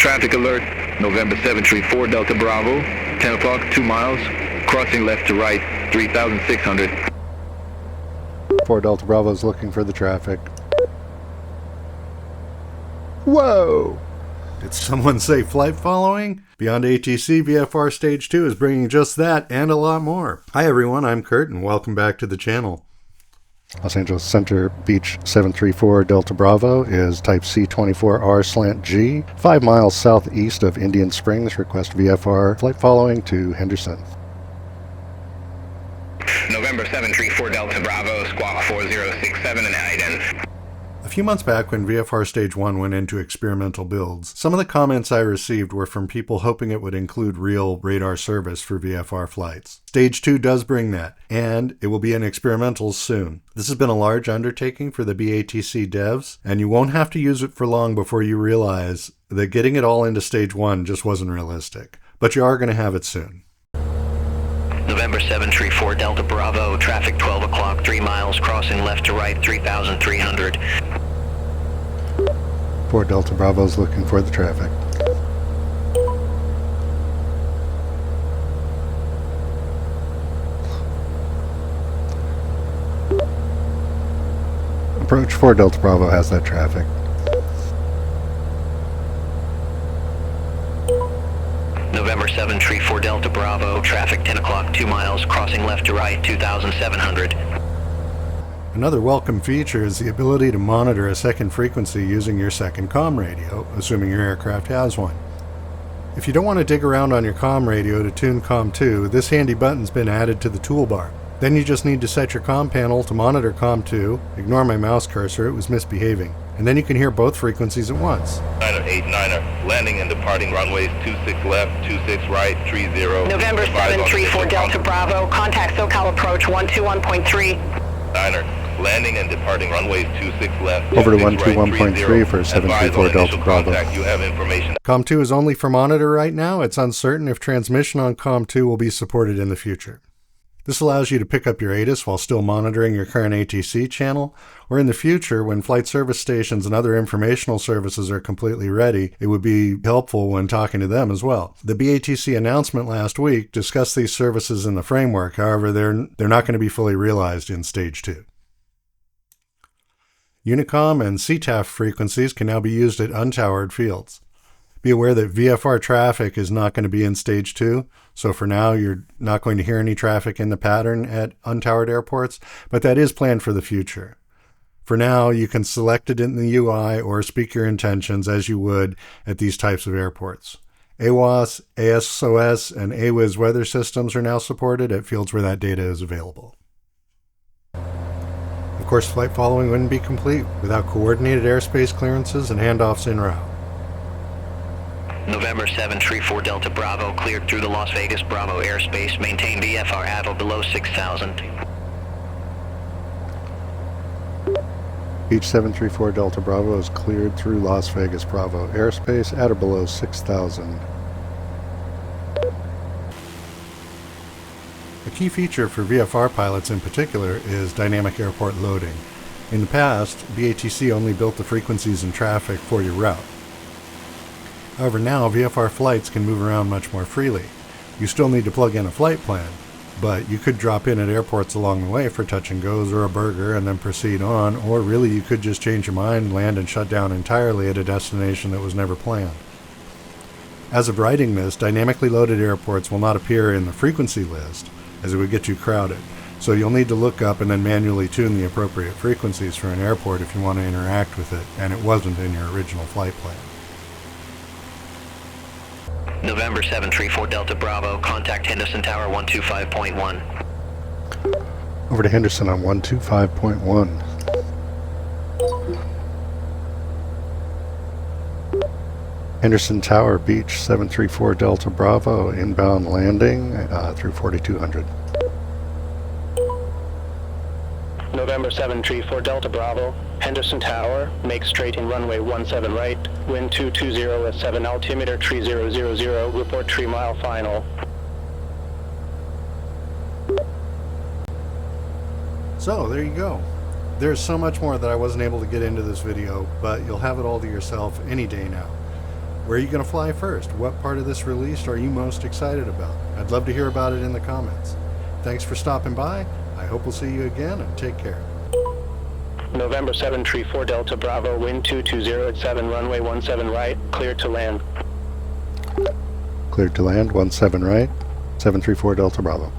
Traffic alert, November 734 Delta Bravo, 10 o'clock, 2 miles, crossing left to right, 3,600. 4 Delta Bravo is looking for the traffic. Whoa! Did someone say flight following? Beyond ATC, VFR Stage 2 is bringing just that and a lot more. Hi everyone, I'm Kurt and welcome back to the channel. Los Angeles Center Beach 734 Delta Bravo is type C24R/G, 5 miles southeast of Indian Springs. Request VFR flight following to Henderson. November 734 Delta Bravo, squawk 4067 and ident. A few months back when VFR Stage 1 went into experimental builds, some of the comments I received were from people hoping it would include real radar service for VFR flights. Stage 2 does bring that, and it will be in experimentals soon. This has been a large undertaking for the BATC devs, and you won't have to use it for long before you realize that getting it all into Stage 1 just wasn't realistic. But you are going to have it soon. November 734 Delta Bravo, traffic 12 o'clock, 3 miles, crossing left to right, 3,300. 4 Delta Bravo is looking for the traffic. Approach 4 Delta Bravo has that traffic. November 734 Delta Bravo, traffic 10 o'clock, 2 miles, crossing left to right, 2,700. Another welcome feature is the ability to monitor a second frequency using your second comm radio, assuming your aircraft has one. If you don't want to dig around on your comm radio to tune COM 2, this handy button's been added to the toolbar. Then you just need to set your comm panel to monitor COM 2, ignore my mouse cursor, it was misbehaving, and then you can hear both frequencies at once. 89er, landing and departing runways 26 left, 26 right, 30. November 734 Delta Bravo, contact SoCal approach 121.3. 9er, landing and departing runways 26 left. Over to 121.3 for 734 Delta Bravo. You have information. COM 2 is only for monitor right now. It's uncertain if transmission on COM 2 will be supported in the future. This allows you to pick up your ATIS while still monitoring your current ATC channel, or in the future, when flight service stations and other informational services are completely ready, it would be helpful when talking to them as well. The BATC announcement last week discussed these services in the framework, however, they're not going to be fully realized in Stage 2. Unicom and CTAF frequencies can now be used at untowered fields. Be aware that VFR traffic is not going to be in Stage 2, so for now you're not going to hear any traffic in the pattern at untowered airports, but that is planned for the future. For now, you can select it in the UI or speak your intentions as you would at these types of airports. AWOS, ASOS, and AWIS weather systems are now supported at fields where that data is available. Of course, flight following wouldn't be complete without coordinated airspace clearances and handoffs en route. November 734 Delta Bravo, cleared through the Las Vegas Bravo airspace, maintain VFR AVO below 6,000. Beach 734 Delta Bravo is cleared through Las Vegas Bravo airspace at or below 6,000. A key feature for VFR pilots in particular is dynamic airport loading. In the past, BATC only built the frequencies and traffic for your route. However, now VFR flights can move around much more freely. You still need to plug in a flight plan, but you could drop in at airports along the way for touch and goes or a burger and then proceed on, or really you could just change your mind, land and shut down entirely at a destination that was never planned. As of writing this, dynamically loaded airports will not appear in the frequency list, as it would get too crowded. So you'll need to look up and then manually tune the appropriate frequencies for an airport if you want to interact with it, and it wasn't in your original flight plan. November 734 Delta Bravo, contact Henderson Tower 125.1. Over to Henderson on 125.1. Henderson Tower, Beach 734 Delta Bravo, inbound landing through 4200. November 734 Delta Bravo, Henderson Tower, make straight in runway 17 right, wind 220 at 7 altimeter 3000, report 3 mile final. So there you go. There's so much more that I wasn't able to get into this video, but you'll have it all to yourself any day now. Where are you going to fly first? What part of this release are you most excited about? I'd love to hear about it in the comments. Thanks for stopping by. I hope we'll see you again, and take care. November 734 Delta Bravo, wind 220 at 7, runway 17 right, cleared to land. Cleared to land, 17 right, 734 Delta Bravo.